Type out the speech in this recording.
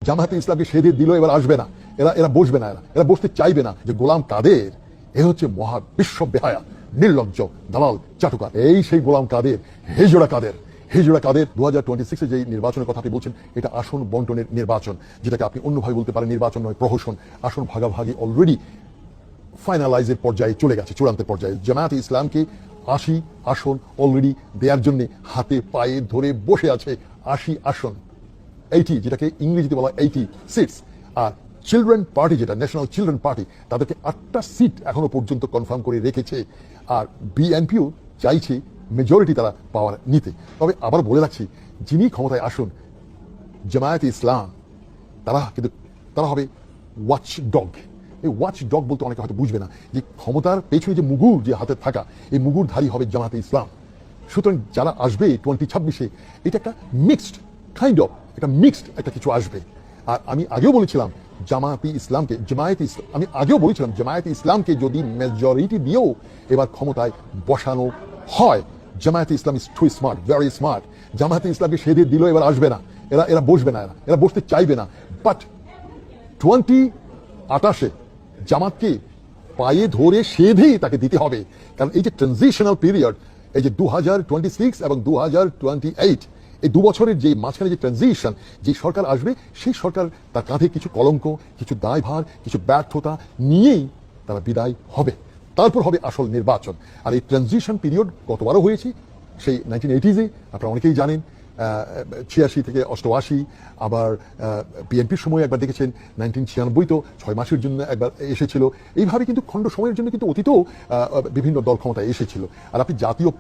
জামায়াতে ইসলামকে সেদিন দিল, এবার আসবে না, এরা বসবে না, এরা বসতে চাইবে না। যে গোলাম কাদের, এ হচ্ছে মহা বিশ্ব বেহায়া, নির্লজ্জ, দালাল, চাটুকার। এই সেই গোলাম কাদের, হিজড়া কাদের। 2026 যে নির্বাচনের কথা আপনি বলছেন, এটা আসন বন্টনের নির্বাচন, যেটাকে আপনি অন্যভাবে বলতে পারেন নির্বাচন নয়, প্রহসন। আসন ভাগাভাগি অলরেডি ফাইনালাইজের পর্যায়ে চলে গেছে, চূড়ান্ত পর্যায়ে। জামায়াতে ইসলামকে 80 আসন অলরেডি দেওয়ার জন্য হাতে পায়ে ধরে বসে আছে। 80 আসন, 80, যেটাকে ইংরেজিতে বলা 80 সিটস। আর চিলড্রেন পার্টি, যেটা ন্যাশনাল চিলড্রেন পার্টি, তাদেরকে 8টা সিট এখনো পর্যন্ত কনফার্ম করে রেখেছে। আর বিএনপিও চাইছে মেজরিটি তারা পাওয়ার নিতে। তবে আবার বলে রাখছি, যিনি ক্ষমতায় আসুন, জামায়াতে ইসলাম তারা হবে ওয়াচ ডগ। এই ওয়াচ ডগ বলতে অনেকে হয়তো বুঝবে না, যে ক্ষমতার পেছনে যে মুগুর যে হাতে থাকা, এই মুগুরধারী হবে জামায়াতে ইসলাম। সুতরাং যারা আসবে 2026-এ, এটা একটা মিক্সড একটা কিছু আসবে। আর আমি আগেও বলেছিলাম জামায়াতে ইসলামকে যদি মেজরিটি দিয়েও এবার ক্ষমতায় বসানো হয়, Jamaat-e Islam is too smart, very smart. জামায়াতে ইসলামকে সেদিন দিল, এবার আসবে না, এরা বসবে না, এরা বসতে চাইবে না। বাট 2028-এ জামাতকে পায়ে ধরে সেধেই তাকে দিতে হবে। কারণ এই যে ট্রানজিশনাল পিরিয়ড, এই যে 2026 এবং 2028, এই 2 বছরের যে মাঝখানে যে ট্রানজিশন, যে সরকার আসবে, সেই সরকার তার কাঁধে কিছু কলঙ্ক, কিছু দায়ভার, কিছু ব্যর্থতা নিয়েই তারা বিদায় হবে। তারপর হবে আসল নির্বাচন। আর এই ট্রানজিশন পিরিয়ড কতবারও হয়েছে, সেই 1980-এ আপনারা অনেকেই জানেন, 86 থেকে 88, আবার বিএনপির সময় একবার দেখেছেন 1996 তো 6 মাসের জন্য একবার এসেছিল। এইভাবে কিন্তু খণ্ড সময়ের জন্য কিন্তু অতীতেও বিভিন্ন দল ক্ষমতায় এসেছিল। আর আপনি জাতীয়